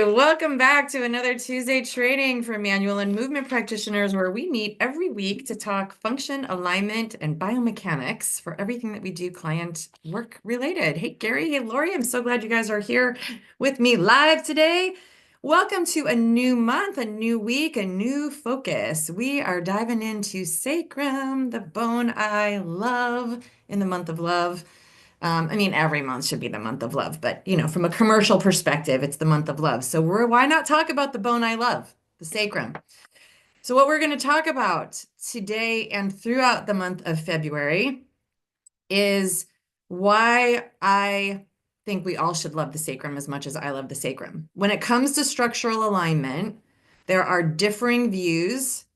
Welcome back to another Tuesday training for manual and movement practitioners, where we meet every week to talk function, alignment, and biomechanics for everything that we do client work related. Hey, Gary, hey, Lori, I'm so glad you guys are here with me live today. Welcome to a new month, a new week, a new focus. We are diving into sacrum, the bone I love in the month of love. I mean, every month should be the month of love, but from a commercial perspective, it's the month of love. So why not talk about the bone I love, the sacrum? So what we're going to talk about today and throughout the month of February is why I think we all should love the sacrum as much as I love the sacrum. When it comes to structural alignment, there are differing views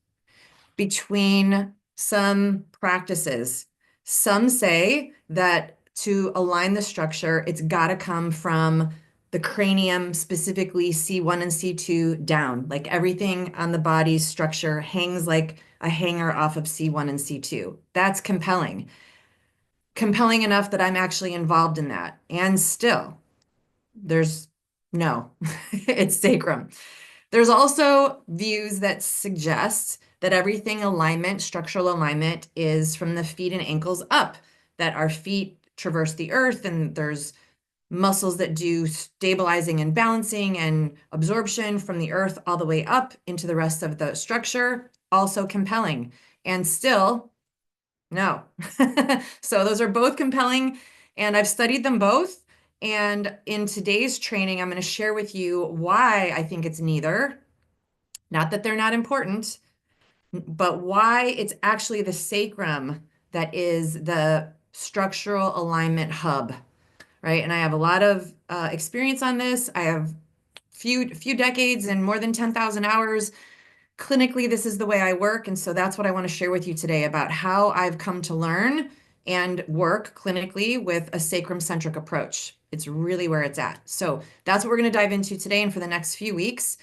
between some practices. Some say that to align the structure, it's got to come from the cranium, specifically C1 and C2 down. Like everything on the body's structure hangs like a hanger off of C1 and C2. That's compelling. Compelling enough that I'm actually involved in that. And still, there's no, it's sacrum. There's also views that suggest that everything alignment, structural alignment, is from the feet and ankles up, that our feet traverse the earth and there's muscles that do stabilizing and balancing and absorption from the earth all the way up into the rest of the structure. Also compelling. And still, no. So those are both compelling, and I've studied them both. And in today's training, I'm going to share with you why I think it's neither. Not that they're not important, but why it's actually the sacrum that is the structural alignment hub, right? And I have a lot of experience on this. I have few decades and more than 10,000 hours. Clinically, this is the way I work. And so that's what I want to share with you today about how I've come to learn and work clinically with a sacrum centric approach. It's really where it's at. So that's what we're going to dive into today and for the next few weeks.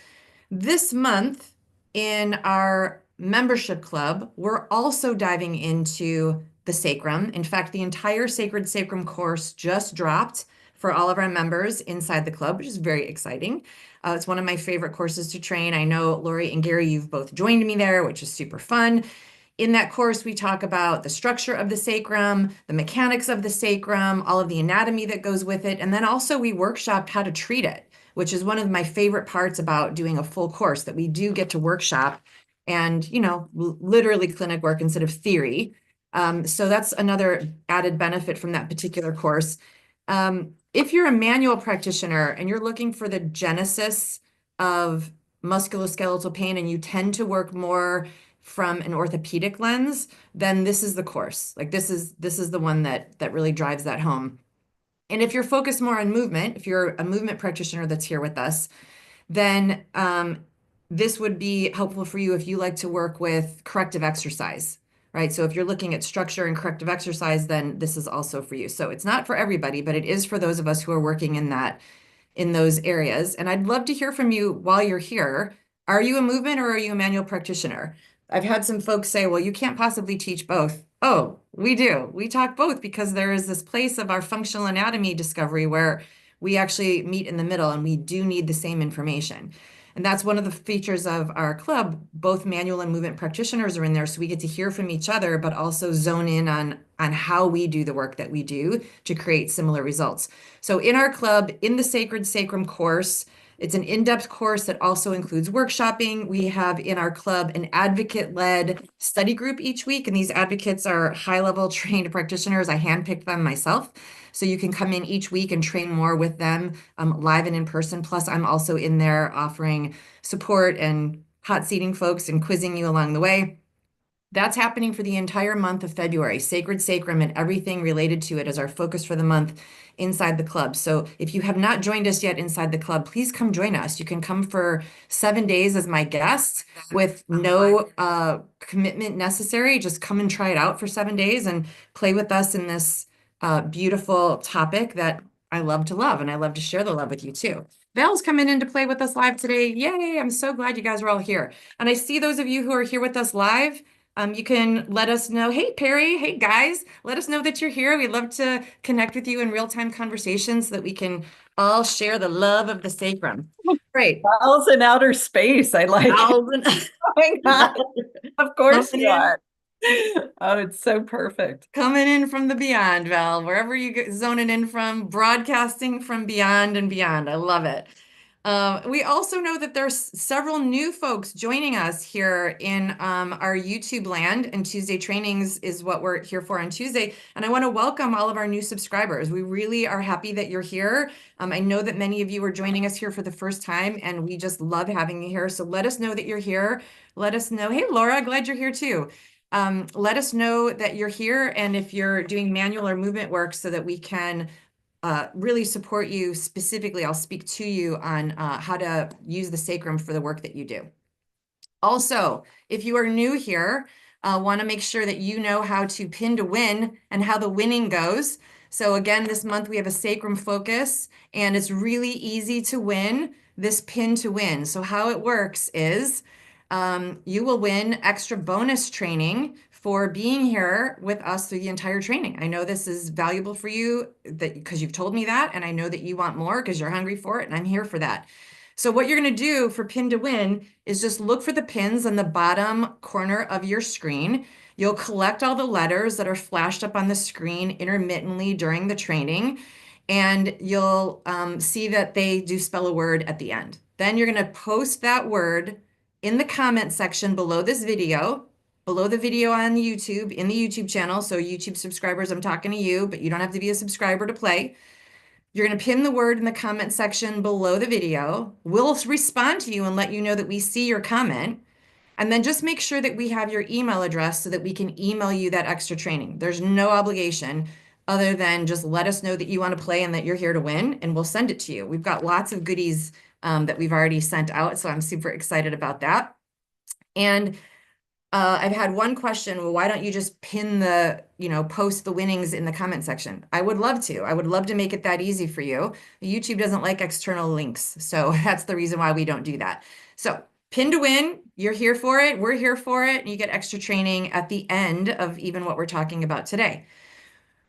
This month in our membership club, we're also diving into the sacrum. In fact, the entire Sacred Sacrum course just dropped for all of our members inside the club, which is very exciting. It's one of my favorite courses to train. I know Lori and Gary, you've both joined me there, which is super fun. In that course, we talk about the structure of the sacrum, the mechanics of the sacrum, all of the anatomy that goes with it, and then also we workshopped how to treat it, which is one of my favorite parts about doing a full course, that we do get to workshop and, literally clinic work instead of theory. So that's another added benefit from that particular course. If you're a manual practitioner and you're looking for the genesis of musculoskeletal pain and you tend to work more from an orthopedic lens, then this is the course. Like this is the one that really drives that home. And if you're focused more on movement, if you're a movement practitioner that's here with us, then this would be helpful for you if you like to work with corrective exercise, right? So if you're looking at structure and corrective exercise, then this is also for you. So it's not for everybody, but it is for those of us who are working in those areas. And I'd love to hear from you while you're here. Are you a movement or are you a manual practitioner? I've had some folks say, well, you can't possibly teach both. Oh, we do. We talk both because there is this place of our functional anatomy discovery where we actually meet in the middle and we do need the same information. And that's one of the features of our club. Both manual and movement practitioners are in there, so we get to hear from each other, but also zone in on how we do the work that we do to create similar results. So in our club, in the Sacred Sacrum course, it's an in-depth course that also includes workshopping. We have in our club an advocate-led study group each week, and these advocates are high-level trained practitioners. I handpicked them myself. So you can come in each week and train more with them live and in person. Plus, I'm also in there offering support and hot seating folks and quizzing you along the way. That's happening for the entire month of February. Sacred Sacrum and everything related to it is our focus for the month inside the club. So if you have not joined us yet inside the club, please come join us. You can come for 7 days as my guest with no commitment necessary. Just come and try it out for 7 days and play with us in this beautiful topic that I love to love, and I love to share the love with you too. Val's coming in to play with us live today. Yay, I'm so glad you guys are all here. And I see those of you who are here with us live. You can let us know, hey, Perry, hey, guys, let us know that you're here. We'd love to connect with you in real-time conversations so that we can all share the love of the sacrum. Great. Miles in outer space. I like it. Thousand Going on. Of course coming you in, are. Oh, it's so perfect. coming in from the beyond, Val, wherever you get zoning in from, broadcasting from beyond and beyond. I love it. We also know that there's several new folks joining us here in our YouTube land, and Tuesday trainings is what we're here for on Tuesday. And I want to welcome all of our new subscribers. We really are happy that you're here. I know that many of you are joining us here for the first time, and we just love having you here. So let us know that you're here. Let us know. Hey, Laura, glad you're here too. Let us know that you're here and if you're doing manual or movement work so that we can really support you specifically. I'll speak to you on how to use the sacrum for the work that you do. Also, if you are new here, want to make sure that you know how to pin to win and how the winning goes. So again, this month we have a sacrum focus, and it's really easy to win this pin to win. So how it works is you will win extra bonus training for being here with us through the entire training. I know this is valuable for you that because you've told me that, and I know that you want more because you're hungry for it, and I'm here for that. So what you're going to do for pin to win is just look for the pins on the bottom corner of your screen. You'll collect all the letters that are flashed up on the screen intermittently during the training, and you'll see that they do spell a word at the end. Then you're going to post that word in the comment section below this video, below the video on YouTube, in the YouTube channel. So YouTube subscribers, I'm talking to you, but you don't have to be a subscriber to play. You're going to pin the word in the comment section below the video. We'll respond to you and let you know that we see your comment. And then just make sure that we have your email address so that we can email you that extra training. There's no obligation other than just let us know that you want to play and that you're here to win, and we'll send it to you. We've got lots of goodies that we've already sent out, so I'm super excited about that. And I've had one question, well, why don't you just pin the, post the winnings in the comment section? I would love to. I would love to make it that easy for you. YouTube doesn't like external links, so that's the reason why we don't do that. So pin to win, you're here for it, we're here for it, and you get extra training at the end of even what we're talking about today.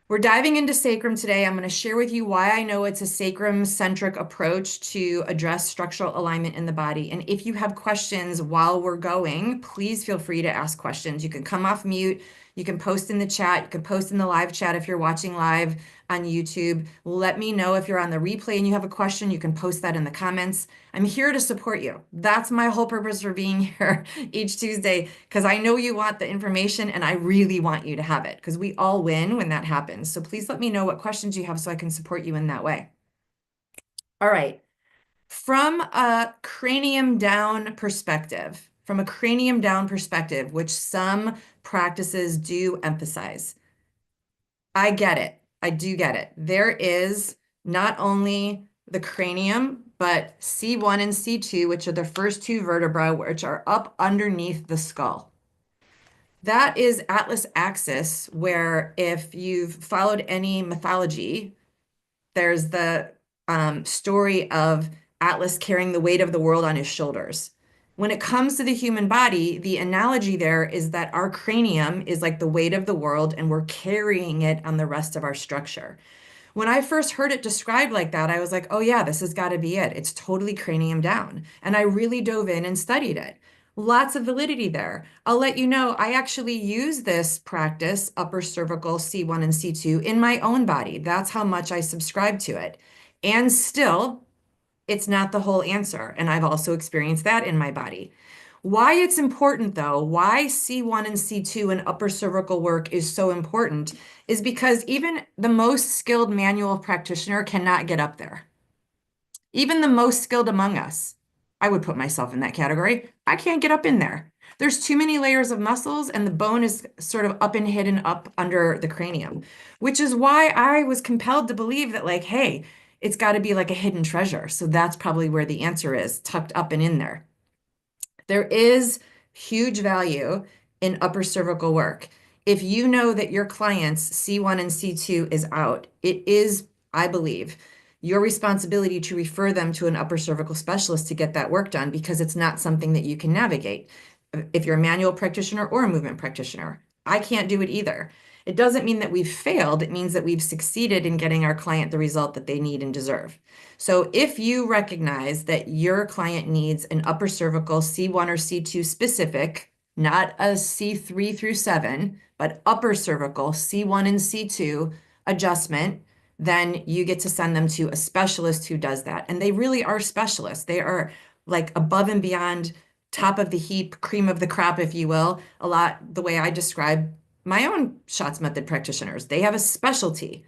We're diving into sacrum today. I'm going to share with you why I know it's a sacrum-centric approach to address structural alignment in the body. And if you have questions while we're going, please feel free to ask questions. You can come off mute. You can post in the chat. You can post in the live chat if you're watching live on YouTube. Let me know if you're on the replay and you have a question. You can post that in the comments. I'm here to support you. That's my whole purpose for being here each Tuesday, because I know you want the information and I really want you to have it because we all win when that happens. So please let me know what questions you have so I can support you in that way. All right. From a cranium-down perspective, which some practices do emphasize, I get it. I do get it. There is not only the cranium, but C1 and C2, which are the first two vertebrae, which are up underneath the skull. That is Atlas axis, where if you've followed any mythology, there's the story of Atlas carrying the weight of the world on his shoulders. When it comes to the human body, the analogy there is that our cranium is like the weight of the world and we're carrying it on the rest of our structure. When I first heard it described like that, I was like, oh yeah, this has got to be it. It's totally cranium down. And I really dove in and studied it. Lots of validity there. I'll let you know, I actually use this practice, upper cervical C1 and C2, in my own body. That's how much I subscribe to it. And still, it's not the whole answer. And I've also experienced that in my body. Why it's important though, why C1 and C2 and upper cervical work is so important is because even the most skilled manual practitioner cannot get up there. Even the most skilled among us, I would put myself in that category. I can't get up in there. There's too many layers of muscles and the bone is sort of up and hidden up under the cranium, which is why I was compelled to believe that like, hey, it's got to be like a hidden treasure. So that's probably where the answer is, tucked up and in there. There is huge value in upper cervical work. If you know that your clients C1 and C2 is out, it is, I believe, your responsibility to refer them to an upper cervical specialist to get that work done because it's not something that you can navigate. If you're a manual practitioner or a movement practitioner, I can't do it either. It doesn't mean that we've failed. It means that we've succeeded in getting our client the result that they need and deserve. So if you recognize that your client needs an upper cervical C1 or C2 specific, not a C3 through 7, but upper cervical C1 and C2 adjustment, then you get to send them to a specialist who does that. And they really are specialists. They are like above and beyond, top of the heap, cream of the crop, if you will, a lot the way I describe my own shots method practitioners. They have a specialty,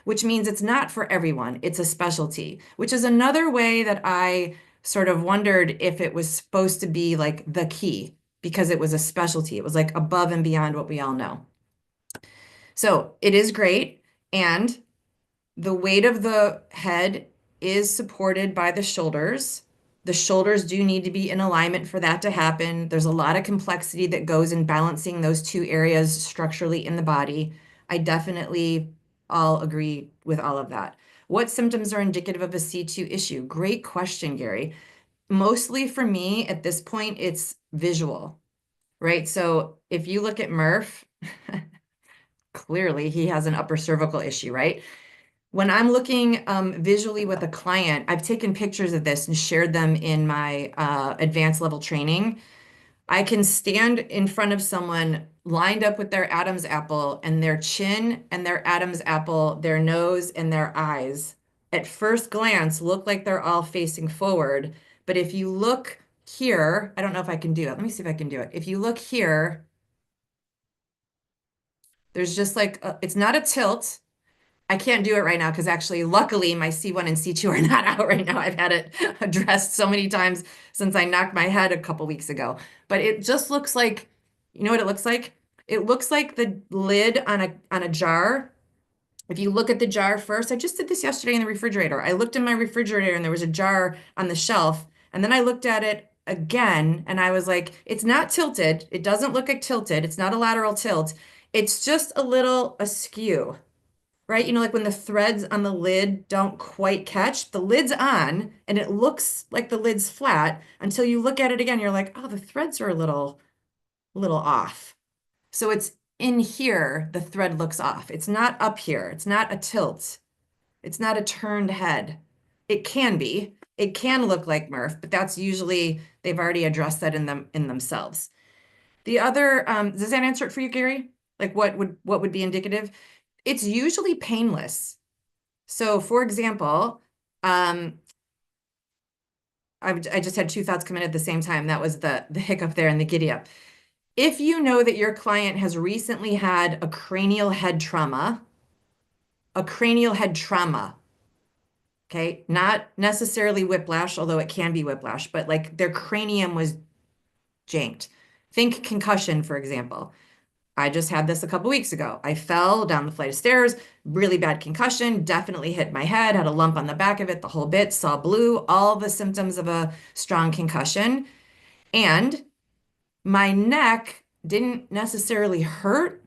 which means it's not for everyone. It's a specialty, which is another way that I sort of wondered if it was supposed to be like the key because it was a specialty. It was like above and beyond what we all know. So it is great. And the weight of the head is supported by the shoulders. The shoulders do need to be in alignment for that to happen. There's a lot of complexity that goes in balancing those two areas structurally in the body. I definitely all agree with all of that. What symptoms are indicative of a C2 issue? Great question, Gary. Mostly for me at this point, it's visual, right? So if you look at Murph, clearly he has an upper cervical issue, right? When I'm looking visually with a client, I've taken pictures of this and shared them in my advanced level training. I can stand in front of someone lined up with their Adam's apple and their chin and their Adam's apple, their nose and their eyes at first glance look like they're all facing forward. But if you look here, I don't know if I can do it. Let me see if I can do it. If you look here, there's just like, it's not a tilt. I can't do it right now because actually, luckily, my C1 and C2 are not out right now. I've had it addressed so many times since I knocked my head a couple weeks ago. But it just looks like, you know what it looks like? It looks like the lid on a jar. If you look at the jar first, I just did this yesterday in the refrigerator. I looked in my refrigerator and there was a jar on the shelf. And then I looked at it again and I was like, it's not tilted. It doesn't look like tilted. It's not a lateral tilt. It's just a little askew, right? You know, like when the threads on the lid don't quite catch, the lid's on and it looks like the lid's flat until you look at it again. You're like, oh, the threads are a little off. So it's in here, the thread looks off. It's not up here. It's not a tilt. It's not a turned head. It can be. It can look like Murph, but that's usually they've already addressed that in themselves. The other, does that answer it for you, Gary? Like what would be indicative? It's usually painless. So for example, I just had two thoughts come in at the same time. That was the hiccup there and the giddy up. If you know that your client has recently had a cranial head trauma, okay, not necessarily whiplash, although it can be whiplash, but like their cranium was janked. Think concussion, for example. I just had this a couple weeks ago. I fell down the flight of stairs, really bad concussion, definitely hit my head, had a lump on the back of it, the whole bit, saw blue, all the symptoms of a strong concussion. And my neck didn't necessarily hurt,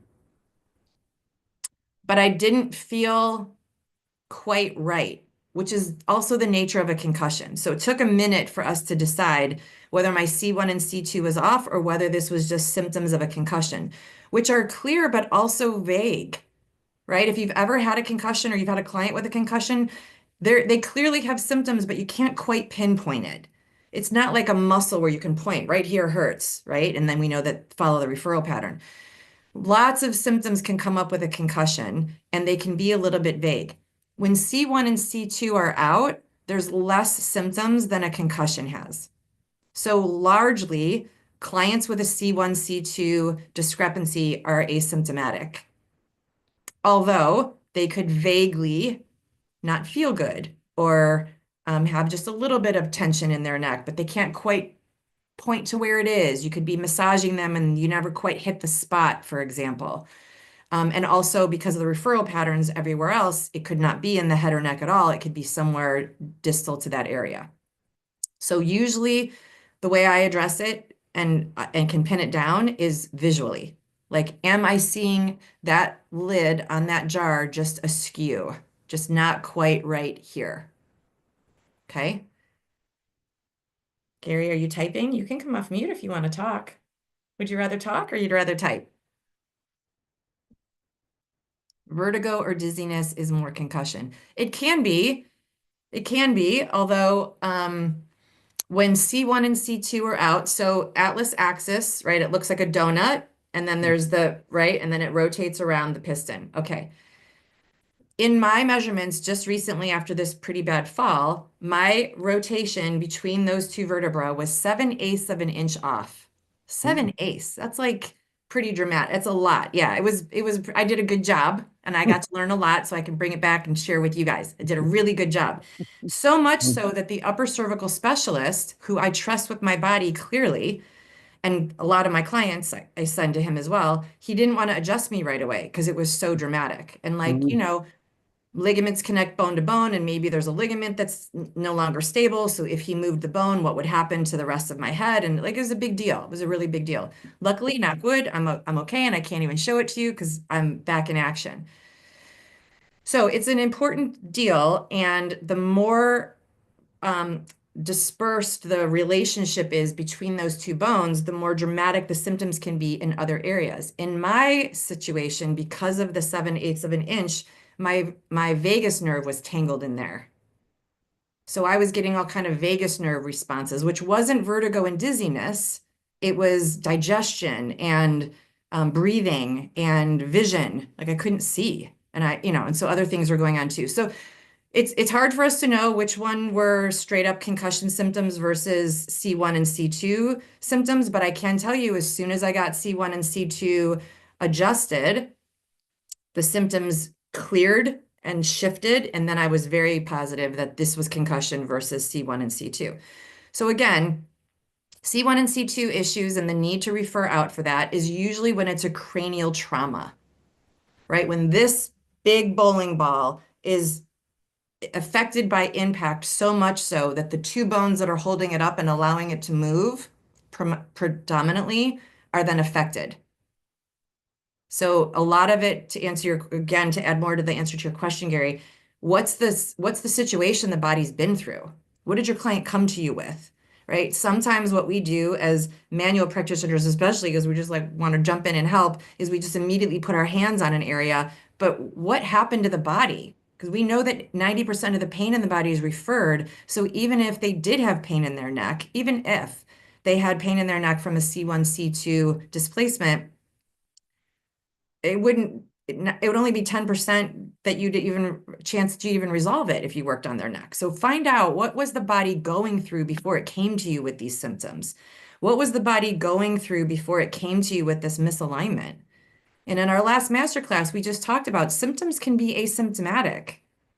but I didn't feel quite right, which is also the nature of a concussion. So it took a minute for us to decide whether my C1 and C2 was off or whether this was just symptoms of a concussion, which are clear but also vague, right? If you've ever had a concussion or you've had a client with a concussion, they clearly have symptoms, but you can't quite pinpoint it. It's not like a muscle where you can point right here hurts, right? And then we know that follow the referral pattern. Lots of symptoms can come up with a concussion and they can be a little bit vague. When C1 and C2 are out, there's less symptoms than a concussion has. So largely, clients with a C1, C2 discrepancy are asymptomatic, although they could vaguely not feel good or have just a little bit of tension in their neck, but they can't quite point to where it is. You could be massaging them and you never quite hit the spot, for example. And also because of the referral patterns everywhere else, it could not be in the head or neck at all. It could be somewhere distal to that area. So usually the way I address it and can pin it down is visually. Like, am I seeing that lid on that jar just askew, just not quite right here? Okay. Gary, are you typing? You can come off mute if you want to talk. Would you rather talk or you'd rather type? vertigo or dizziness is more concussion. It can be, although when C1 and C2 are out, so atlas axis, right? It looks like a donut, and then there's the, right? And then it rotates around the piston. Okay. In my measurements just recently after this pretty bad fall, my rotation between those two vertebrae was 7/8 of an inch off. 7/8. That's like pretty dramatic. It's a lot. Yeah, I did a good job and I got to learn a lot so I can bring it back and share with you guys. I did a really good job. So much so that the upper cervical specialist, who I trust with my body clearly, and a lot of my clients I send to him as well, he didn't want to adjust me right away because it was so dramatic. And like, ligaments connect bone to bone, and maybe there's a ligament that's no longer stable. So if he moved the bone, what would happen to the rest of my head? And like, it was a big deal. It was a really big deal. Luckily, knock wood, I'm okay, and I can't even show it to you because I'm back in action. So it's an important deal, and the more um, dispersed the relationship is between those two bones, the more dramatic the symptoms can be in other areas. In my situation, because of the 7/8 of an inch, my vagus nerve was tangled in there. So I was getting all kind of vagus nerve responses, which wasn't vertigo and dizziness. It was digestion and breathing and vision. Like I couldn't see. And so other things were going on too. So it's hard for us to know which one were straight up concussion symptoms versus C1 and C2 symptoms, but I can tell you as soon as I got C1 and C2 adjusted, the symptoms cleared and shifted, and then I was very positive that this was concussion versus C1 and C2. So again, C1 and C2 issues and the need to refer out for that is usually when it's a cranial trauma, right? When this big bowling ball is affected by impact so much so that the two bones that are holding it up and allowing it to move predominantly are then affected. So a lot of it, to answer again, to add more to the answer to your question, Gary, what's the situation the body's been through? What did your client come to you with? Right? Sometimes what we do as manual practitioners, especially because we just like want to jump in and help, is we just immediately put our hands on an area. But what happened to the body? Because we know that 90% of the pain in the body is referred. So even if they did have pain in their neck, even if they had pain in their neck from a C1, C2 displacement, it would only be 10% that you'd even chance to even resolve it if you worked on their neck. So find out, what was the body going through before it came to you with these symptoms? What was the body going through before it came to you with this misalignment? And in our last masterclass, we just talked about symptoms can be asymptomatic,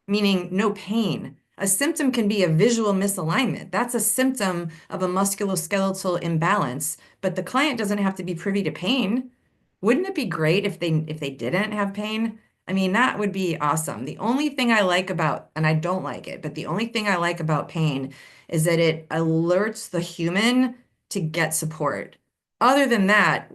meaning no pain. A symptom can be a visual misalignment. That's a symptom of a musculoskeletal imbalance, but the client doesn't have to be privy to pain. Wouldn't it be great if they didn't have pain? I mean, that would be awesome. The only thing I like about, and I don't like it, but the only thing I like about pain is that it alerts the human to get support. Other than that,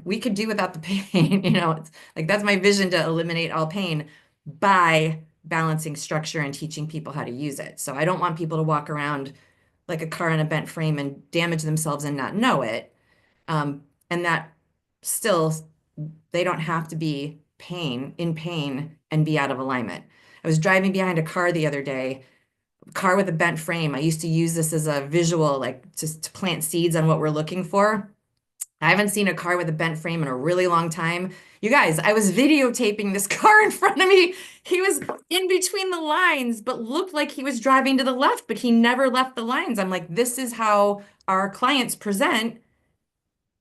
we could do without the pain. It's like that's my vision, to eliminate all pain by balancing structure and teaching people how to use it. So I don't want people to walk around like a car in a bent frame and damage themselves and not know it. And that still, they don't have to be in pain and be out of alignment. I was driving behind a car the other day, a car with a bent frame. I used to use this as a visual, like just to plant seeds on what we're looking for. I haven't seen a car with a bent frame in a really long time. You guys, I was videotaping this car in front of me. He was in between the lines, but looked like he was driving to the left, but he never left the lines. I'm like, this is how our clients present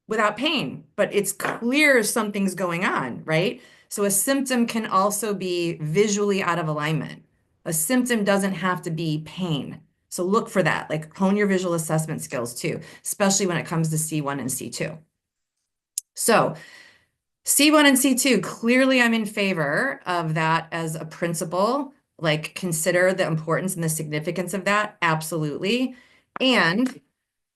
without pain, but it's clear something's going on, right? So a symptom can also be visually out of alignment. A symptom doesn't have to be pain. So look for that, like hone your visual assessment skills too, especially when it comes to C1 and C2. So C1 and C2, clearly I'm in favor of that as a principle. Like consider the importance and the significance of that, absolutely. And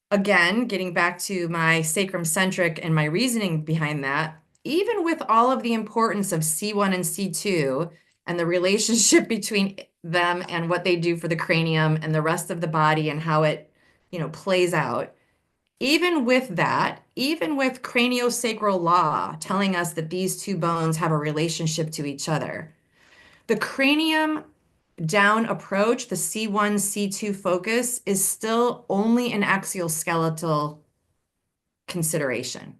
again, getting back to my sacrum centric and my reasoning behind that, even with all of the importance of C1 and C2 and the relationship between them and what they do for the cranium and the rest of the body and how it, plays out, Even with that, even with craniosacral law telling us that these two bones have a relationship to each other, the cranium down approach, the C1, C2 focus, is still only an axial skeletal consideration.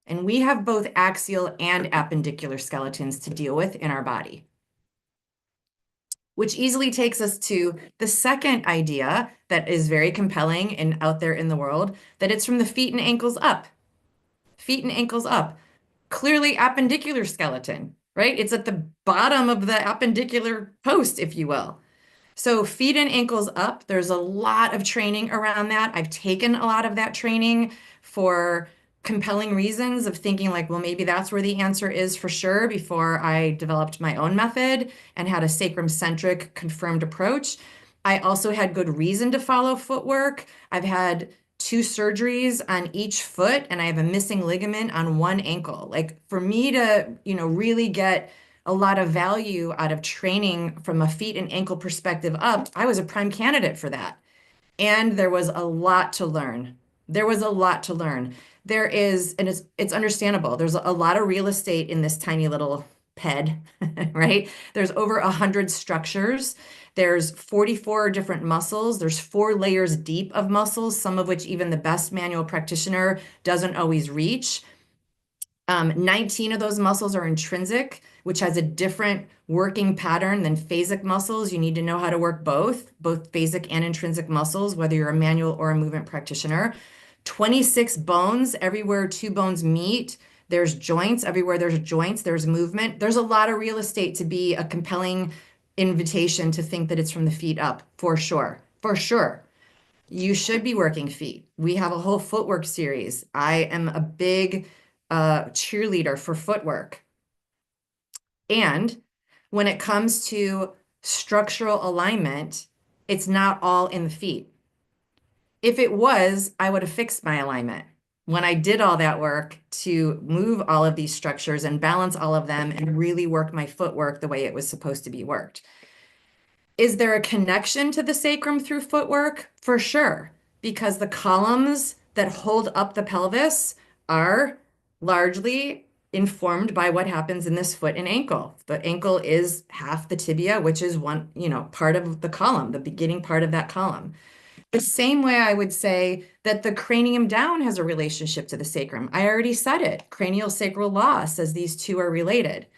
And we have both axial and appendicular skeletons to deal with in our body, which easily takes us to the second idea that is very compelling and out there in the world, that it's from the feet and ankles up. Feet and ankles up. Clearly appendicular skeleton, right? It's at the bottom of the appendicular post, if you will. So feet and ankles up, there's a lot of training around that. I've taken a lot of that training for compelling reasons of thinking like, well, maybe that's where the answer is for sure before I developed my own method and had a sacrum centric confirmed approach. I also had good reason to follow footwork. I've had 2 surgeries on each foot and I have a missing ligament on one ankle. Like for me to, really get a lot of value out of training from a feet and ankle perspective up, I was a prime candidate for that. And there was a lot to learn. There was a lot to learn. There is, and it's understandable. There's a lot of real estate in this tiny little ped, right? There's over 100 structures. There's 44 different muscles. There's 4 layers deep of muscles, some of which even the best manual practitioner doesn't always reach. 19 of those muscles are intrinsic, which has a different working pattern than phasic muscles. You need to know how to work both phasic and intrinsic muscles, whether you're a manual or a movement practitioner. 26 bones, everywhere 2 bones meet, there's joints. Everywhere there's joints, there's movement. There's a lot of real estate to be a compelling invitation to think that it's from the feet up, for sure. For sure. You should be working feet. We have a whole footwork series. I am a big cheerleader for footwork. And when it comes to structural alignment, it's not all in the feet. If it was, I would have fixed my alignment. When I did all that work to move all of these structures and balance all of them and really work my footwork the way it was supposed to be worked. Is there a connection to the sacrum through footwork? For sure, because the columns that hold up the pelvis are largely informed by what happens in this foot and ankle. The ankle is half the tibia, which is one, part of the column, the beginning part of that column. The same way I would say that the cranium down has a relationship to the sacrum. I already said it. Cranial sacral law says these two are related.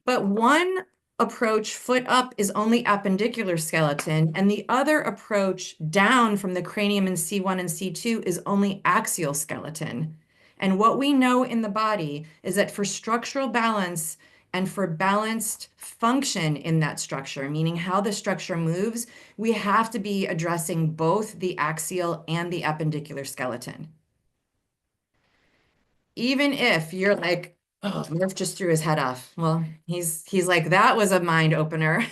But one approach, foot up, is only appendicular skeleton, and the other approach down from the cranium in C1 and C2 is only axial skeleton. And what we know in the body is that for structural balance and for balanced function in that structure, meaning how the structure moves, we have to be addressing both the axial and the appendicular skeleton. Even if you're like, oh, Murph just threw his head off. Well, he's like, that was a mind opener.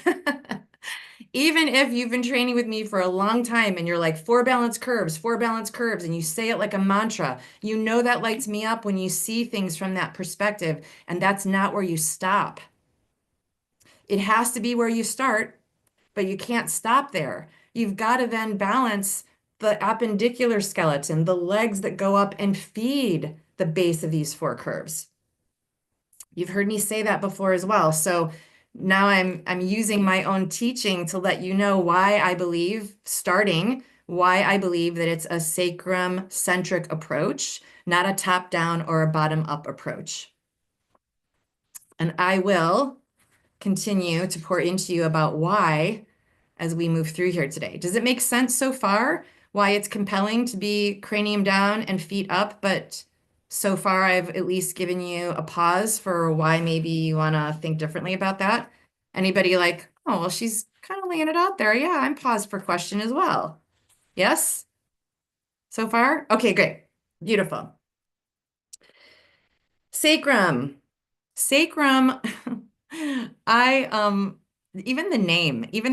Even if you've been training with me for a long time and you're like 4 balance curves, 4 balance curves, and you say it like a mantra, that lights me up when you see things from that perspective. And that's not where you stop. It has to be where you start, but you can't stop there. You've got to then balance the appendicular skeleton, the legs that go up and feed the base of these 4 curves. You've heard me say that before as well. So now I'm using my own teaching to let you know why I believe that it's a sacrum centric approach, not a top down or a bottom up approach. And I will continue to pour into you about why as we move through here today. Does it make sense so far why it's compelling to be cranium down and feet up, but so far I've at least given you a pause for why maybe you want to think differently about that? Anybody like, oh, well, she's kind of laying it out there. Yeah, I'm paused for question as well. Yes? So far? Okay, great. Beautiful. Sacrum. Sacrum. I even the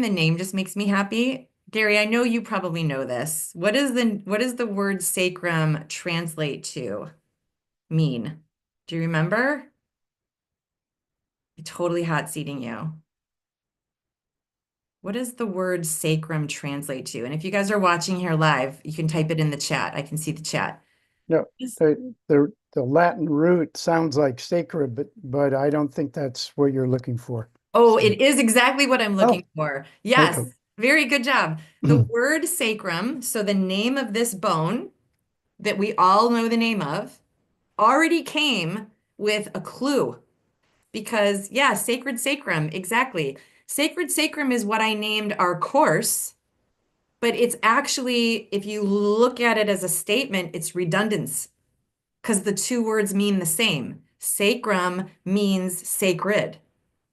name just makes me happy. Gary, I know you probably know this. What does the word sacrum translate to mean? Do you remember? Totally hot seating you. What does the word sacrum translate to? And if you guys are watching here live, you can type it in the chat. I can see the chat. No, Is- the Latin root sounds like sacred, but I don't think that's what you're looking for. Oh, So, it is exactly what I'm looking oh, for. Yes, okay. very good job. The word sacrum, so the name of this bone that we all know the name of, already came with a clue. Because, yeah, sacred sacrum, exactly. Sacred sacrum is what I named our course, but it's actually, if you look at it as a statement, it's redundant because the two words mean the same. Sacrum means sacred.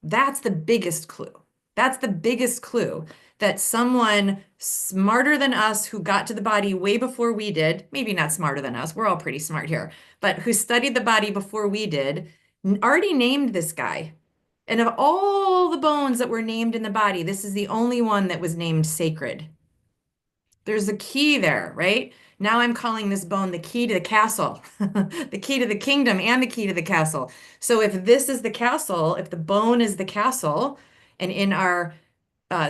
That's the biggest clue. That's the biggest clue that someone smarter than us who got to the body way before we did, maybe not smarter than us, we're all pretty smart here, but who studied the body before we did, already named this guy. And of all the bones that were named in the body, this is the only one that was named sacred. There's a key there, right? Now I'm calling this bone the key to the castle, the key to the kingdom and the key to the castle. So if this is the castle, if the bone is the castle, and in our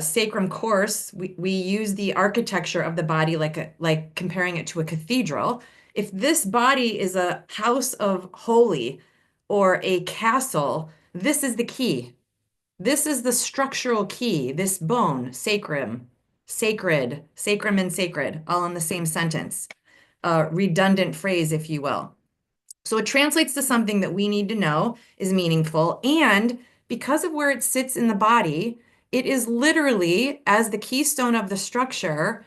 sacrum course, we use the architecture of the body like comparing it to a cathedral. If this body is a house of holy or a castle, this is the key. This is the structural key, this bone, sacrum, sacred, sacrum and sacred, all in the same sentence. Redundant phrase, if you will. So it translates to something that we need to know is meaningful. And because of where it sits in the body, it is literally, as the keystone of the structure,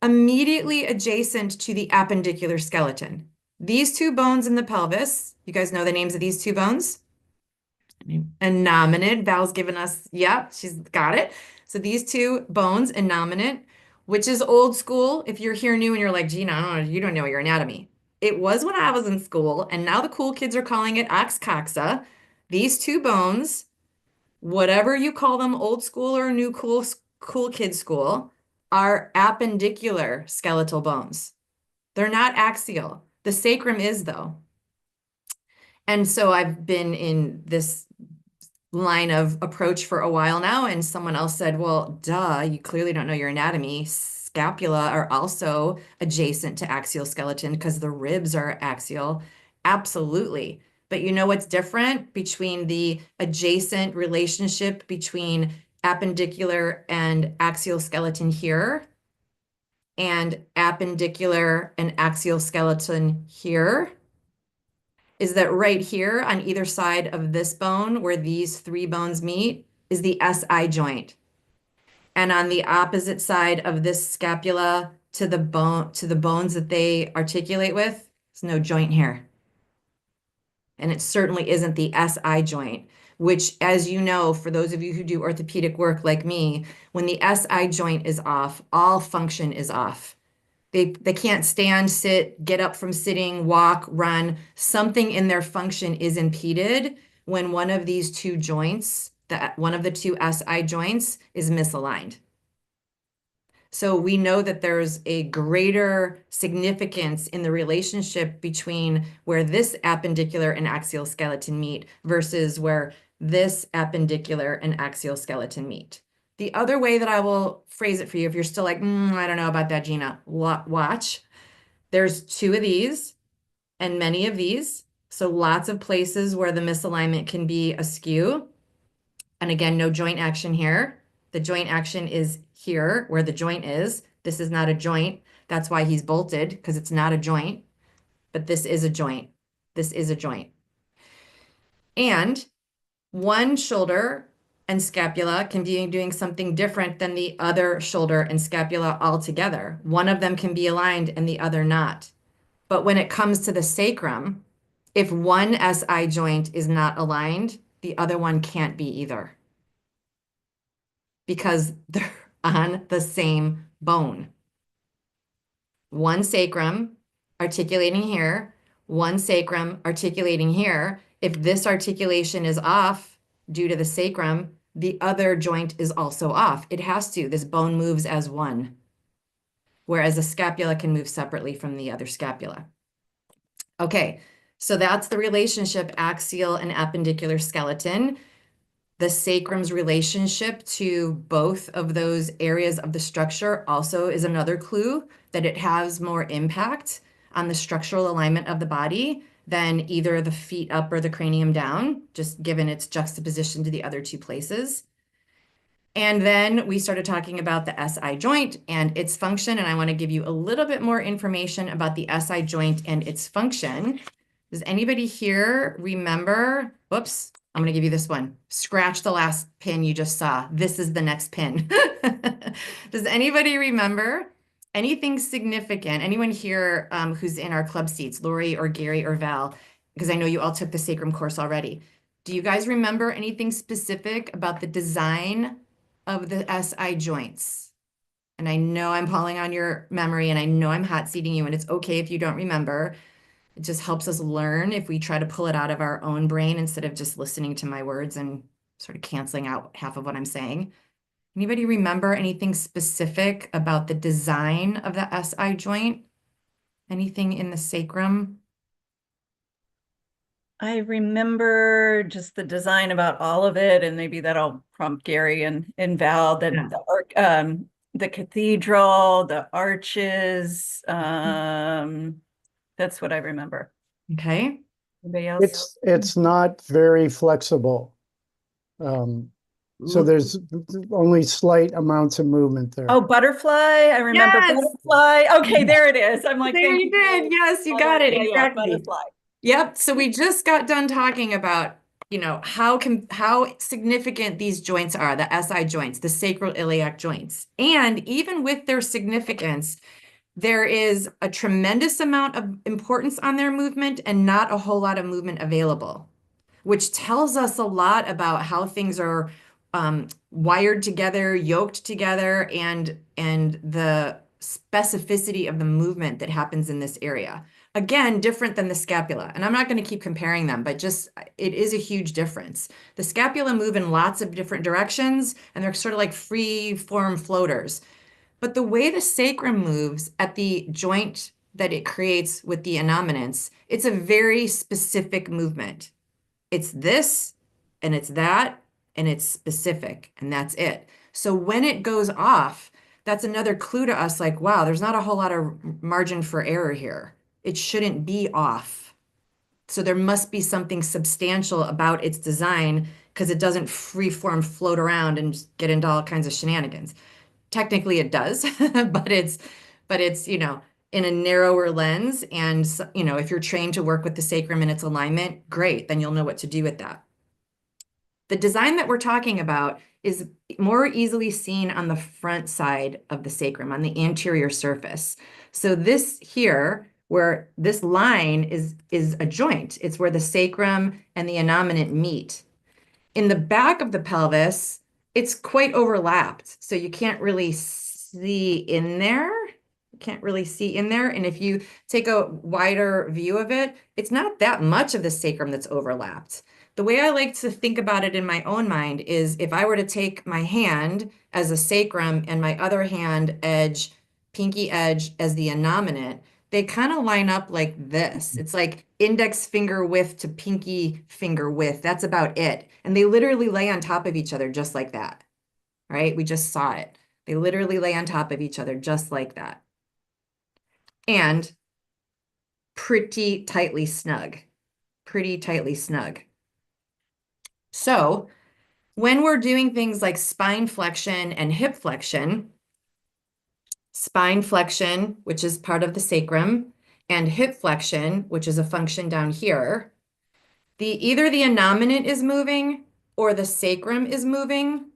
immediately adjacent to the appendicular skeleton. These two bones in the pelvis, you guys know the names of these two bones? Innominate. Val's given us, yeah, she's got it. So these two bones, innominate, which is old school. If you're here new and you're like, Gina, I don't know, you don't know your anatomy. It was when I was in school, and now the cool kids are calling it ox coxa. These two bones, whatever you call them, old school or new cool kid school, are appendicular skeletal bones. They're not axial. The sacrum is, though. And so I've been in this line of approach for a while now, and someone else said, well, duh, you clearly don't know your anatomy. Scapula are also adjacent to axial skeleton because the ribs are axial. Absolutely. But you know what's different between the adjacent relationship between appendicular and axial skeleton here and appendicular and axial skeleton here? Is that right here on either side of this bone where these three bones meet is the SI joint. And on the opposite side of this scapula to the bones that they articulate with, there's no joint here. And it certainly isn't the SI joint, which, as you know, for those of you who do orthopedic work like me, when the SI joint is off, all function is off. They can't stand, sit, get up from sitting, walk, run. Something in their function is impeded when one of these two joints, one of the two SI joints, is misaligned. So we know that there's a greater significance in the relationship between where this appendicular and axial skeleton meet versus where this appendicular and axial skeleton meet. The other way that I will phrase it for you, if you're still like, I don't know about that, Gina, watch. There's two of these and many of these. So lots of places where the misalignment can be askew. And again, no joint action here. The joint action is here where the joint is. This is not a joint. That's why he's bolted, because it's not a joint. But this is a joint. This is a joint. And one shoulder and scapula can be doing something different than the other shoulder and scapula altogether. One of them can be aligned and the other not. But when it comes to the sacrum, if one SI joint is not aligned, the other one can't be either because they're on the same bone. One sacrum articulating here, one sacrum articulating here. If this articulation is off due to the sacrum, the other joint is also off. It has to. This bone moves as one, whereas a scapula can move separately from the other scapula. Okay, so that's the relationship axial and appendicular skeleton. The sacrum's relationship to both of those areas of the structure also is another clue that it has more impact on the structural alignment of the body than either the feet up or the cranium down, just given its juxtaposition to the other two places. And then we started talking about the SI joint and its function, and I want to give you a little bit more information about the SI joint and its function. Does anybody here remember? Whoops, I'm going to give you this one. Scratch the last pin you just saw. This is the next pin. Does anybody remember anything significant? Anyone here who's in our club seats, Lori or Gary or Val? Because I know you all took the sacrum course already. Do you guys remember anything specific about the design of the SI joints? And I know I'm pulling on your memory and I know I'm hot seating you, and it's okay if you don't remember. It just helps us learn if we try to pull it out of our own brain instead of just listening to my words and sort of canceling out half of what I'm saying. Anybody remember anything specific about the design of the SI joint? Anything in the sacrum? I remember just the design about all of it, and maybe that'll prompt Gary and Val that Yeah. the cathedral, the arches, that's what I remember. Okay. Anybody else? It's not very flexible. So there's only slight amounts of movement there. Oh, butterfly. I remember Yes. butterfly. Okay, there it is. I'm like, There thank you you. did. Yes, you got it. Yeah, Exactly. butterfly. Yep. So we just got done talking about, how significant these joints are, the SI joints, the sacroiliac joints. And even with their significance, there is a tremendous amount of importance on their movement and not a whole lot of movement available, which tells us a lot about how things are wired together, yoked together, and the specificity of the movement that happens in this area. Again, different than the scapula. And I'm not going to keep comparing them, but just it is a huge difference. The scapula move in lots of different directions, and they're sort of like free form floaters. But the way the sacrum moves at the joint that it creates with the innominants, it's a very specific movement. It's this and it's that and it's specific and that's it. So when it goes off, that's another clue to us like, wow, there's not a whole lot of margin for error here. It shouldn't be off. So there must be something substantial about its design because it doesn't free form float around and just get into all kinds of shenanigans. Technically it does, but it's, in a narrower lens. And, if you're trained to work with the sacrum in its alignment, great, then you'll know what to do with that. The design that we're talking about is more easily seen on the front side of the sacrum, on the anterior surface. So this here, where this line is a joint, it's where the sacrum and the innominate meet. In the back of the pelvis, it's quite overlapped, so you can't really see in there. You can't really see in there. And if you take a wider view of it, it's not that much of the sacrum that's overlapped. The way I like to think about it in my own mind is if I were to take my hand as a sacrum and my other hand edge, pinky edge as the innominate, they kind of line up like this. It's like index finger width to pinky finger width. That's about it. And they literally lay on top of each other just like that, right? We just saw it. They literally lay on top of each other just like that. And pretty tightly snug, pretty tightly snug. So when we're doing things like spine flexion and hip flexion, spine flexion, which is part of the sacrum, and hip flexion, which is a function down here, either the innominate is moving or the sacrum is moving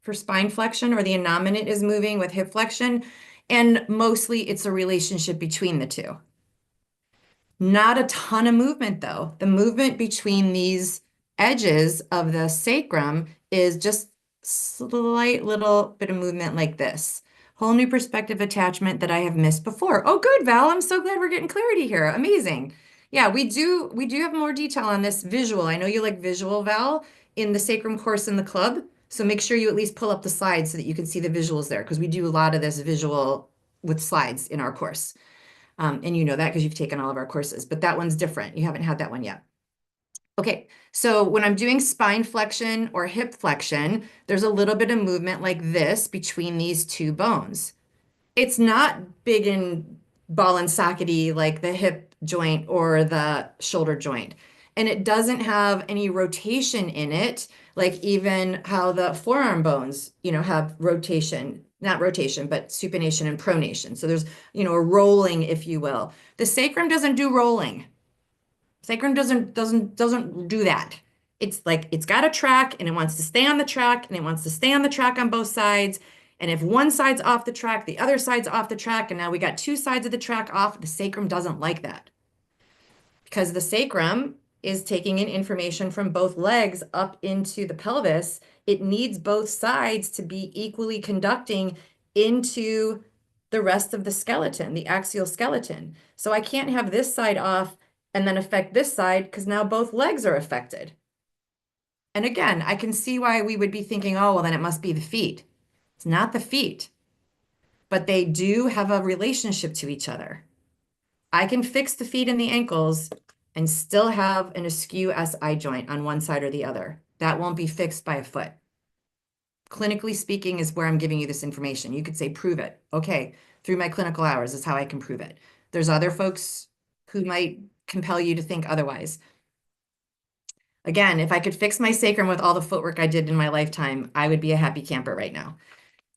for spine flexion, or the innominate is moving with hip flexion, and mostly it's a relationship between the two. Not a ton of movement though. The movement between these edges of the sacrum is just slight little bit of movement like this. Whole new perspective attachment that I have missed before. Oh, good, Val. I'm so glad we're getting clarity here. Amazing. Yeah, we do have more detail on this visual. I know you like visual, Val, in the sacrum course in the club. So make sure you at least pull up the slides so that you can see the visuals there, because we do a lot of this visual with slides in our course. And you know that because you've taken all of our courses, but that one's different. You haven't had that one yet. Okay, so when I'm doing spine flexion or hip flexion, there's a little bit of movement like this between these two bones. It's not big and ball and sockety like the hip joint or the shoulder joint. And it doesn't have any rotation in it, like even how the forearm bones, have rotation, not rotation, but supination and pronation. So there's, a rolling, if you will. The sacrum doesn't do rolling. Sacrum doesn't do that. It's like it's got a track and it wants to stay on the track and it wants to stay on the track on both sides. And if one side's off the track, the other side's off the track, and now we got two sides of the track off, the sacrum doesn't like that. Because the sacrum is taking in information from both legs up into the pelvis. It needs both sides to be equally conducting into the rest of the skeleton, the axial skeleton. So I can't have this side off and then affect this side because now both legs are affected. And again, I can see why we would be thinking, oh, well, then it must be the feet. It's not the feet, but they do have a relationship to each other. I can fix the feet and the ankles and still have an askew SI joint on one side or the other. That won't be fixed by a foot. Clinically speaking is where I'm giving you this information. You could say, prove it. Okay, through my clinical hours is how I can prove it. There's other folks who might compel you to think otherwise. Again, if I could fix my sacrum with all the footwork I did in my lifetime, I would be a happy camper right now.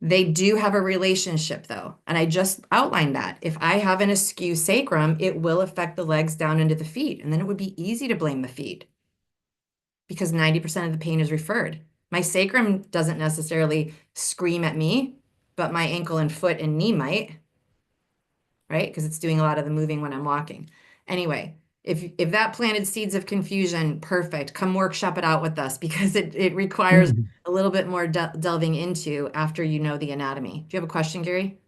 They do have a relationship though, and I just outlined that. If I have an askew sacrum, it will affect the legs down into the feet, and then it would be easy to blame the feet because 90% of the pain is referred. My sacrum doesn't necessarily scream at me, but my ankle and foot and knee might, right? Because it's doing a lot of the moving when I'm walking. Anyway, if that planted seeds of confusion, perfect. Come workshop it out with us because it requires a little bit more delving into after you know the anatomy. Do you have a question, Gary?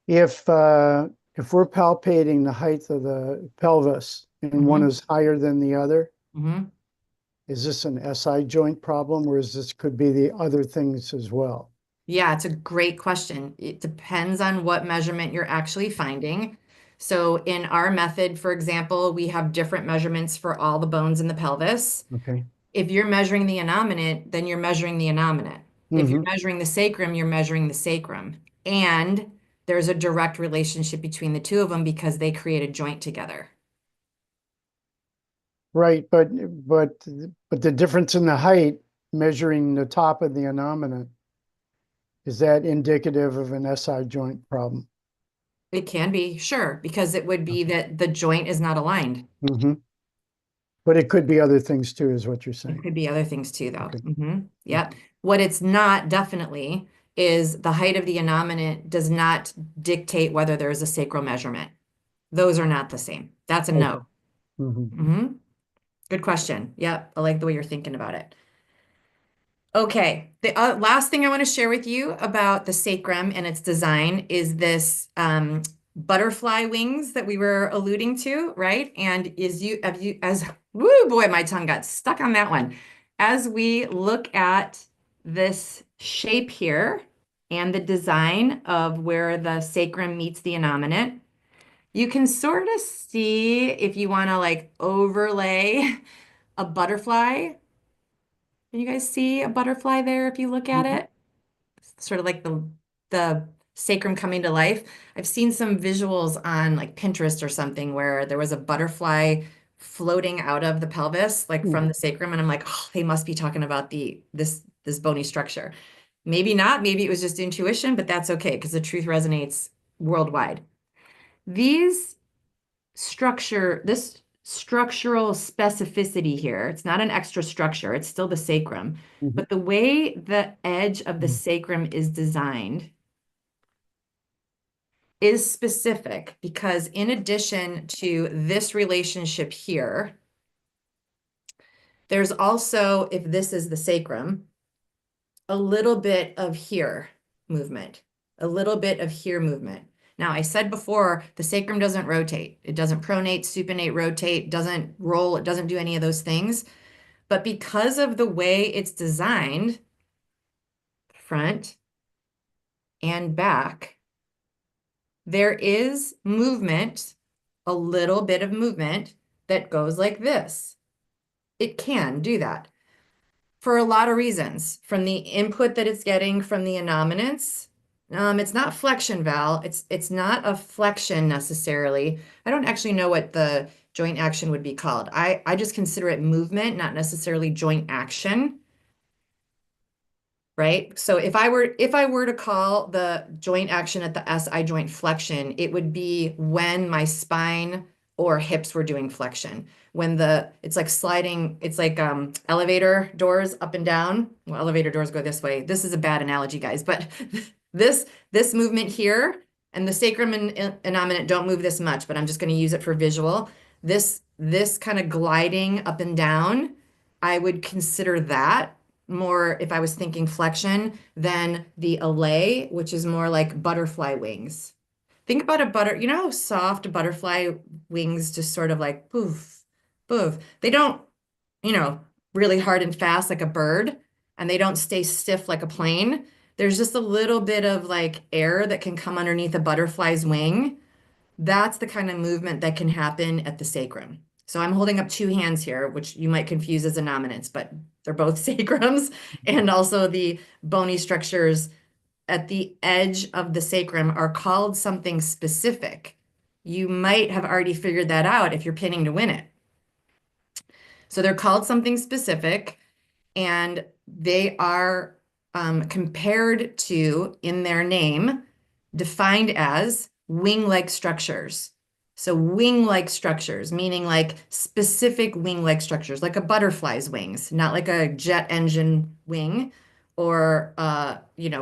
If we're palpating the height of the pelvis and one is higher than the other, is this an SI joint problem or is this could be the other things as well? Yeah, it's a great question. It depends on what measurement you're actually finding. So in our method, for example, we have different measurements for all the bones in the pelvis. Okay. If you're measuring the innominate, then you're measuring the innominate. If you're measuring the sacrum, you're measuring the sacrum. And there's a direct relationship between the two of them because they create a joint together. Right, but the difference in the height, measuring the top of the innominate, is that indicative of an SI joint problem? It can be, sure, because it would be that the joint is not aligned. But it could be other things too, is what you're It saying. could be other things too, though. Okay. Yep. What it's not definitely is the height of the innominate does not dictate whether there is a sacral measurement. Those are not the same. That's a no. Good question. Yep. I like the way you're thinking about it. Okay. The last thing I want to share with you about the sacrum and its design is this butterfly wings that we were alluding to, right? And woo boy, my tongue got stuck on that one. As we look at this shape here and the design of where the sacrum meets the innominate, you can sort of see if you want to like overlay a butterfly. Can you guys see a butterfly there if you look at it? Sort of like the sacrum coming to life. I've seen some visuals on like Pinterest or something where there was a butterfly floating out of the pelvis, like from the sacrum, and I'm like, oh, they must be talking about this bony structure. Maybe not, maybe it was just intuition, but that's okay because the truth resonates worldwide. This structural specificity here, it's not an extra structure, it's still the sacrum, but the way the edge of the sacrum is designed is specific because in addition to this relationship here, there's also, if this is the sacrum, a little bit of here movement, a little bit of here movement. Now, I said before, the sacrum doesn't rotate. It doesn't pronate, supinate, rotate, doesn't roll, it doesn't do any of those things. But because of the way it's designed, front and back, there is movement, a little bit of movement that goes like this. it can do that for a lot of reasons, from the input that it's getting from the innominants. It's not flexion, Val. It's not a flexion necessarily. I don't actually know what the joint action would be called. I just consider it movement, not necessarily joint action. Right? So if I were to call the joint action at the SI joint flexion, it would be when my spine or hips were doing flexion. When it's like sliding, it's like elevator doors up and down. Well, elevator doors go this way. This is a bad analogy, guys, but this movement here and the sacrum and innominate don't move this much, but I'm just going to use it for visual. This kind of gliding up and down, I would consider that more, if I was thinking flexion, than the allay, which is more like butterfly wings. Think about you know how soft butterfly wings just sort of like poof, poof. They don't, really hard and fast like a bird, and they don't stay stiff like a plane. There's just a little bit of like air that can come underneath a butterfly's wing. That's the kind of movement that can happen at the sacrum. So I'm holding up two hands here, which you might confuse as innominants, but they're both sacrums, and also the bony structures at the edge of the sacrum are called something specific. You might have already figured that out if you're pinning to win it. So they're called something specific, and they are compared to, in their name, defined as wing-like structures. So wing-like structures, meaning like specific wing-like structures, like a butterfly's wings, not like a jet engine wing or,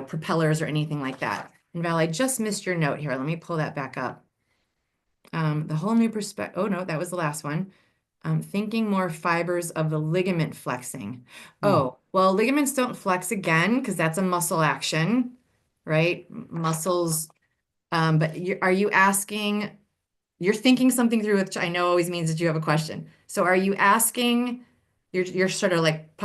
propellers or anything like that. And Val, I just missed your note here. Let me pull that back up. The whole new perspective. Oh, no, that was the last one. Thinking more fibers of the ligament flexing. Oh, well, ligaments don't flex again because that's a muscle action, right? Muscles. But are you asking, you're thinking something through, which I know always means that you have a question. So are you asking, you're sort of like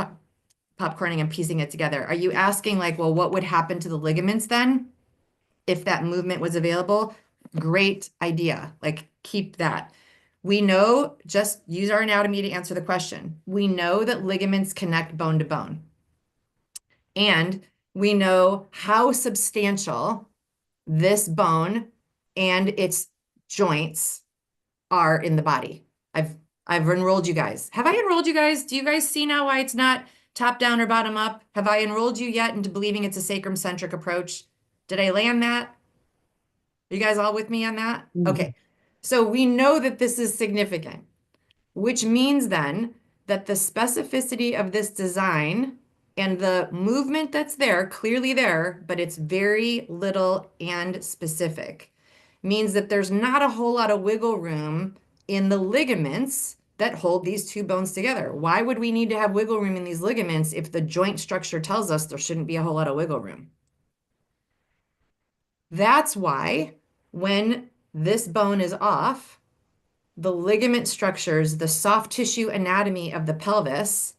popcorning and piecing it together. Are you asking like, well, what would happen to the ligaments then if that movement was available? Great idea. Like keep that. We know, just use our anatomy to answer the question. We know that ligaments connect bone to bone. And we know how substantial this bone and its joints are in the body. I've enrolled you guys. Have I enrolled you guys? Do you guys see now why it's not top down or bottom up? Have I enrolled you yet into believing it's a sacrum centric approach? Did I land that? Are you guys all with me on that? Okay. So we know that this is significant, which means then that the specificity of this design and the movement that's there, clearly there, but it's very little and specific, means that there's not a whole lot of wiggle room in the ligaments that hold these two bones together. Why would we need to have wiggle room in these ligaments if the joint structure tells us there shouldn't be a whole lot of wiggle room? That's why when this bone is off, the ligament structures, the soft tissue anatomy of the pelvis,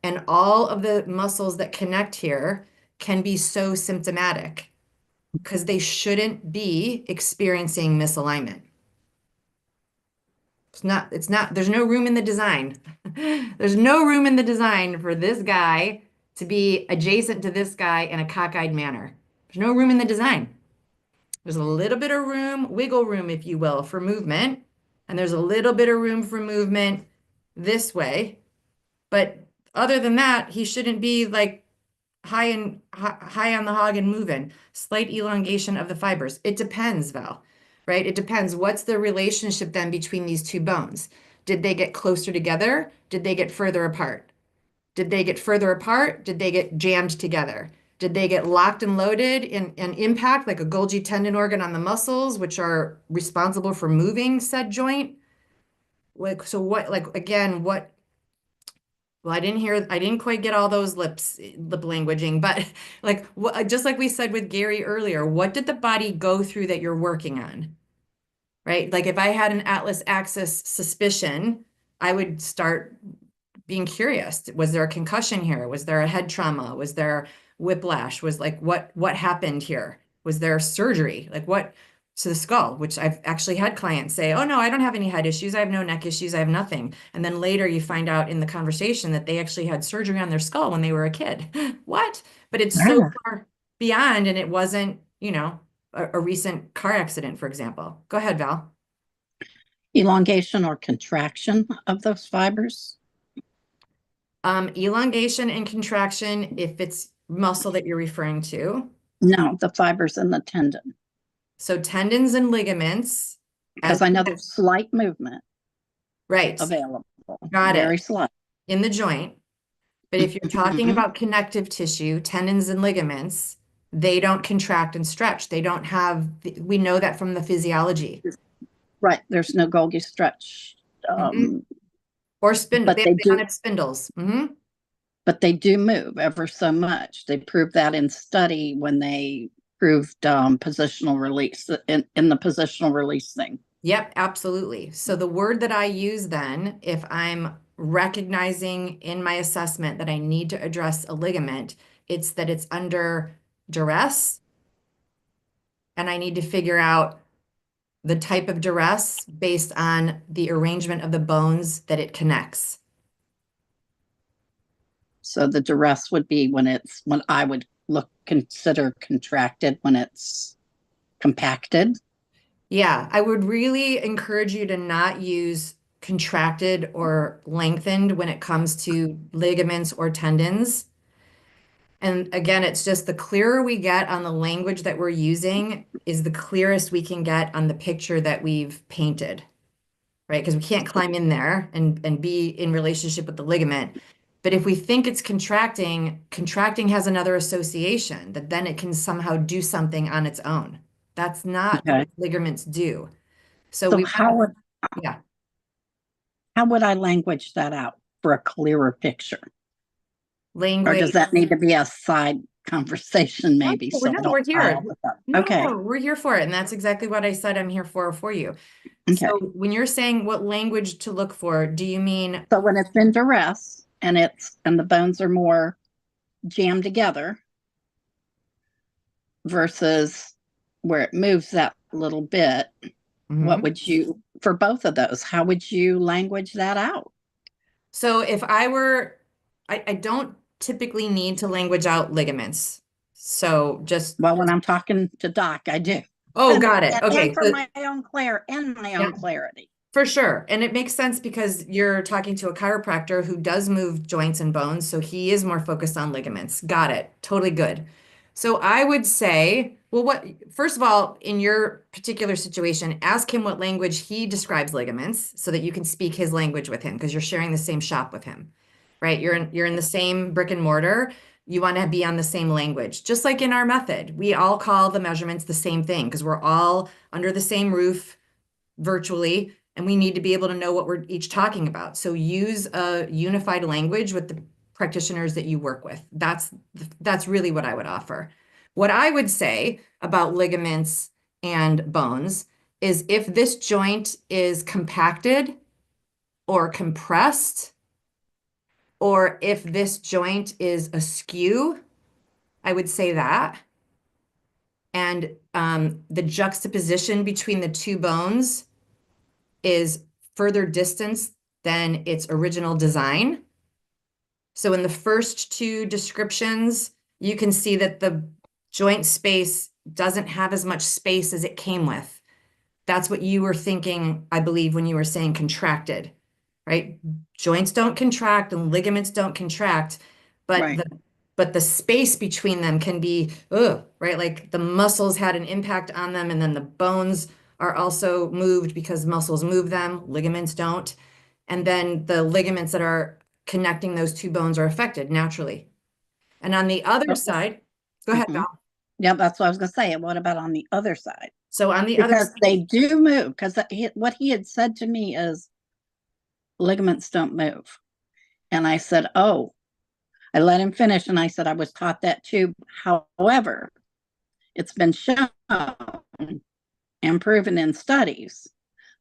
and all of the muscles that connect here can be so symptomatic because they shouldn't be experiencing misalignment. There's no room in the design. There's no room in the design for this guy to be adjacent to this guy in a cockeyed manner. There's no room in the design. There's a little bit of room, wiggle room, if you will, for movement. And there's a little bit of room for movement this way. But other than that, he shouldn't be like high on the hog and moving. Slight elongation of the fibers. It depends, Val, right? It depends. What's the relationship then between these two bones? Did they get closer together? Did they get further apart? Did they get further apart? Did they get jammed together? Did they get locked and loaded in an impact like a Golgi tendon organ on the muscles, which are responsible for moving said joint? Like, so what, like, again, what, well, I didn't quite get all those lip languaging, but like, just like we said with Gary earlier, what did the body go through that you're working on? Right? Like if I had an atlas axis suspicion, I would start being curious. Was there a concussion here? Was there a head trauma? Was there whiplash? Was like, what happened here? Was there surgery? Like to the skull, which I've actually had clients say, oh no, I don't have any head issues. I have no neck issues. I have nothing. And then later you find out in the conversation that they actually had surgery on their skull when they were a kid. What? But it's so Yeah. far beyond, and it wasn't, a recent car accident, for example. Go ahead, Val. Elongation or contraction of those fibers? Elongation and contraction, if it's muscle that you're referring to. No, the fibers in the tendon. So tendons and ligaments. Because I know there's slight movement Right. available. Got Very it. slight. In the joint. But if you're talking about connective tissue, tendons and ligaments, they don't contract and stretch. They don't have, we know that from the physiology. Right. There's no Golgi stretch. Or spin, but they they don't do- have spindles. But they do move ever so much. They proved that in study when they proved positional release in the positional release thing. Yep, absolutely. So the word that I use then, if I'm recognizing in my assessment that I need to address a ligament, it's that it's under duress, and I need to figure out the type of duress based on the arrangement of the bones that it connects. So the duress would be when I would consider contracted, when it's compacted. Yeah, I would really encourage you to not use contracted or lengthened when it comes to ligaments or tendons. And again, it's just the clearer we get on the language that we're using is the clearest we can get on the picture that we've painted, right? Because we can't climb in there and be in relationship with the ligament. But if we think it's contracting has another association that then it can somehow do something on its own. That's not what ligaments do. So how would I language that out for a clearer picture? Language. Or does that need to be a side conversation maybe? No, we're here. Okay. No, we're here for it. And that's exactly what I said I'm here for you. Okay. So when you're saying what language to look for, do you mean? So when it's in duress and the bones are more jammed together versus where it moves that little bit, what would you, for both of those, how would you language that out? So if I were, I don't typically need to language out ligaments. So just. Well, when I'm talking to Doc, I do. Oh, got it. Okay. And for my own clarity. For sure. And it makes sense because you're talking to a chiropractor who does move joints and bones. So he is more focused on ligaments. Got it. Totally good. So I would say, well, first of all, in your particular situation, ask him what language he describes ligaments so that you can speak his language with him because you're sharing the same shop with him, right? You're in the same brick and mortar. You want to be on the same language. Just like in our method, we all call the measurements the same thing because we're all under the same roof virtually, and we need to be able to know what we're each talking about. So use a unified language with the practitioners that you work with. That's really what I would offer. What I would say about ligaments and bones is if this joint is compacted or compressed, or if this joint is askew, I would say that. And the juxtaposition between the two bones is further distance than its original design. So in the first two descriptions, you can see that the joint space doesn't have as much space as it came with. That's what you were thinking, I believe, when you were saying contracted, right? Joints don't contract and ligaments don't contract, but the space between them can be, right? Like the muscles had an impact on them, and then the bones are also moved because muscles move them, ligaments don't. And then the ligaments that are connecting those two bones are affected naturally. And on the other side, go ahead, Val. Yeah, that's what I was going to say. What about on the other side? So on the other side, they do move, because what he had said to me is ligaments don't move. And I said, oh, I let him finish. And I said, I was taught that too. However, it's been shown and proven in studies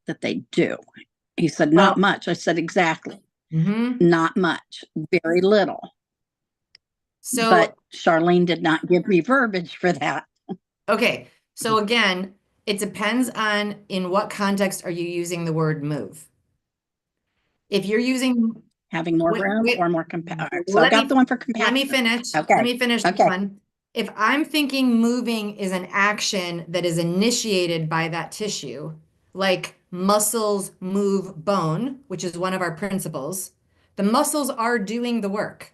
that they do. He said, not much. I said, exactly. Not much, very little. But Charlene did not give me verbiage for that. Okay. So again, It depends on in what context are you using the word move. If you're using, Having more wait, room wait, or more compact. So I let got me- the one for let compaction. me finish. Okay. Let me finish this Okay. one. If I'm thinking moving is an action that is initiated by that tissue, like muscles move bone, which is one of our principles, the muscles are doing the work.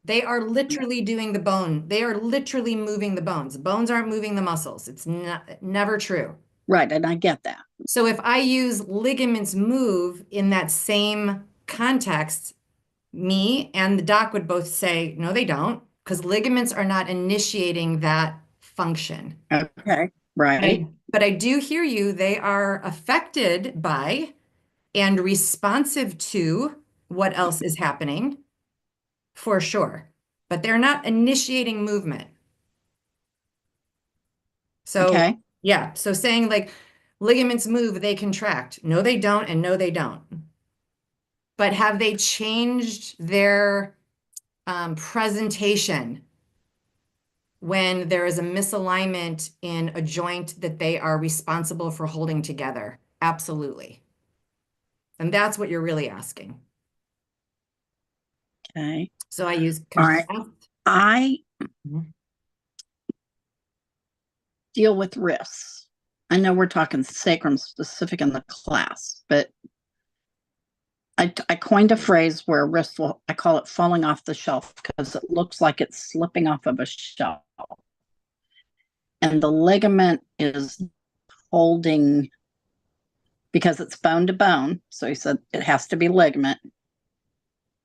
They are literally doing the bone. They are literally moving the bones. The bones aren't moving the muscles. It's never true. Right, and I get that. So if I use ligaments move in that same context, me and the doc would both say, no, they don't, because ligaments are not initiating that function. Okay, right. But I do hear you. They are affected by and responsive to what else is happening, for sure. But they're not initiating movement. So, Okay. yeah. So saying like ligaments move, they contract. No, they don't, and no, they don't. But have they changed their presentation when there is a misalignment in a joint that they are responsible for holding together? Absolutely. And that's what you're really asking. Okay. So I use All right. contrast. I Mhm. deal with wrists. I know we're talking sacrum specific in the class, but I coined a phrase where wrist will, I call it falling off the shelf because it looks like it's slipping off of a shelf. And the ligament is holding because it's bone to bone. So he said it has to be ligament.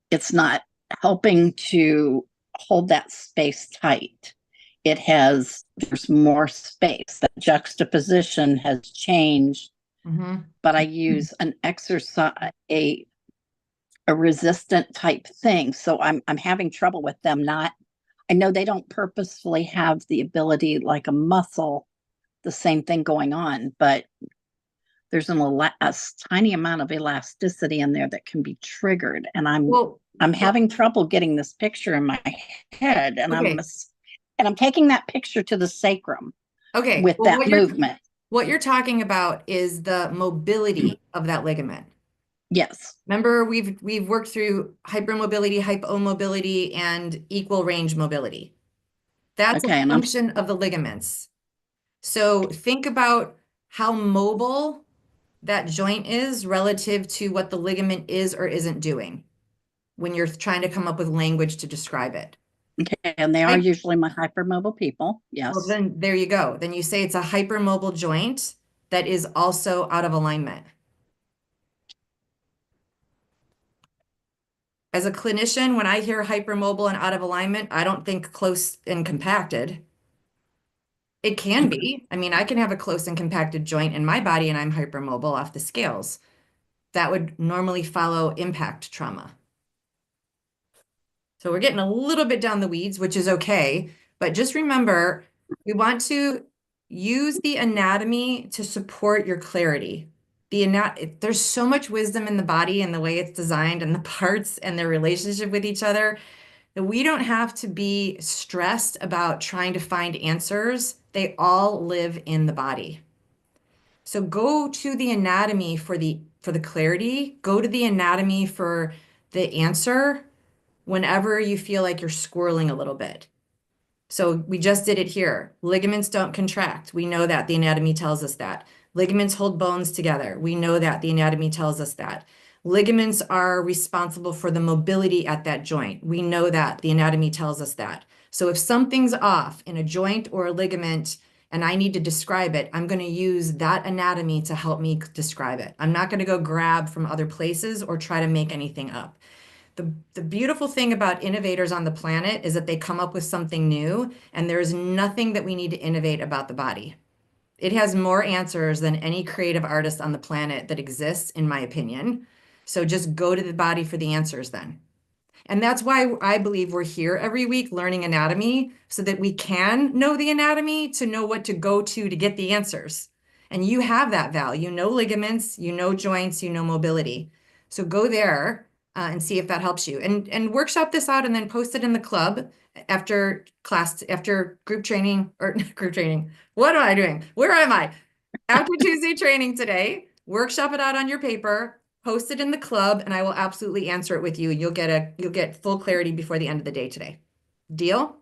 It's not helping to hold that space tight. There's more space. That juxtaposition has changed, but I use an exercise, a resistant type thing. So I'm having trouble with them not, I know they don't purposefully have the ability like a muscle, the same thing going on, but there's a tiny amount of elasticity in there that can be triggered. And I'm having trouble getting this picture in my head. And I'm taking that picture to the sacrum with that movement. What you're talking about is the mobility of that ligament. Yes. Remember, we've worked through hypermobility, hypomobility, and equal range mobility. That's a function of the ligaments. So think about how mobile that joint is relative to what the ligament is or isn't doing when you're trying to come up with language to describe it. Okay, and they are usually my hypermobile people. Yes. Well, then there you go. Then you say it's a hypermobile joint that is also out of alignment. As a clinician, when I hear hypermobile and out of alignment, I don't think close and compacted. It can be. I mean, I can have a close and compacted joint in my body and I'm hypermobile off the scales. That would normally follow impact trauma. So we're getting a little bit down the weeds, which is okay. But just remember, we want to use the anatomy to support your clarity. There's so much wisdom in the body and the way it's designed and the parts and their relationship with each other that we don't have to be stressed about trying to find answers. They all live in the body. So go to the anatomy for the clarity, go to the anatomy for the answer whenever you feel like you're squirreling a little bit. So we just did it here. Ligaments don't contract. We know that. The anatomy tells us that. Ligaments hold bones together. We know that. The anatomy tells us that. Ligaments are responsible for the mobility at that joint. We know that. The anatomy tells us that. So if something's off in a joint or a ligament and I need to describe it, I'm going to use that anatomy to help me describe it. I'm not going to go grab from other places or try to make anything up. The beautiful thing about innovators on the planet is that they come up with something new, and there's nothing that we need to innovate about the body. It has more answers than any creative artist on the planet that exists, in my opinion. So just go to the body for the answers then. And that's why I believe we're here every week learning anatomy so that we can know the anatomy to know what to go to get the answers. And you have that Val. You know ligaments, you know joints, you know mobility. So go there and see if that helps you. And workshop this out and then post it in the club after class, after group training or group training. What am I doing? Where am I? After Tuesday training today, workshop it out on your paper, post it in the club, and I will absolutely answer it with you. You'll get full clarity before the end of the day today. Deal?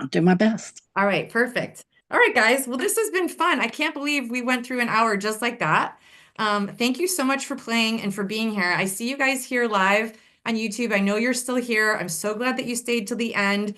I'll do my best. All right, perfect. All right, guys. Well, this has been fun. I can't believe we went through an hour just like that. Thank you so much for playing and for being here. I see you guys here live on YouTube. I know you're still here. I'm so glad that you stayed till the end.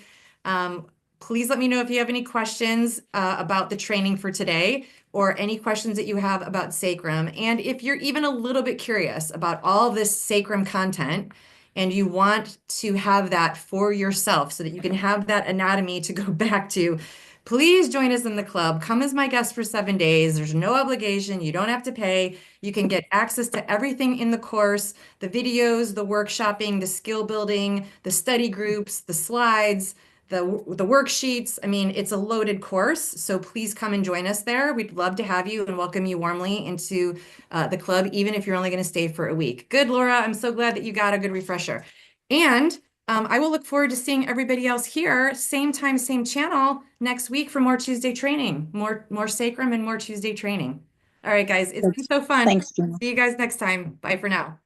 Please let me know if you have any questions about the training for today or any questions that you have about sacrum. And if you're even a little bit curious about all this sacrum content, and you want to have that for yourself so that you can have that anatomy to go back to, please join us in the club. Come as my guest for 7 days. There's no obligation. You don't have to pay. You can get access to everything in the course, the videos, the workshopping, the skill building, the study groups, the slides, the worksheets. I mean, it's a loaded course, so please come and join us there. We'd love to have you and welcome you warmly into the club, even if you're only going to stay for a week. Good, Laura. I'm so glad that you got a good refresher. And I will look forward to seeing everybody else here, same time, same channel next week for more Tuesday training, more sacrum and more Tuesday training. All right, guys, it's been so fun. Thanks, Gina. See you guys next time. Bye for now.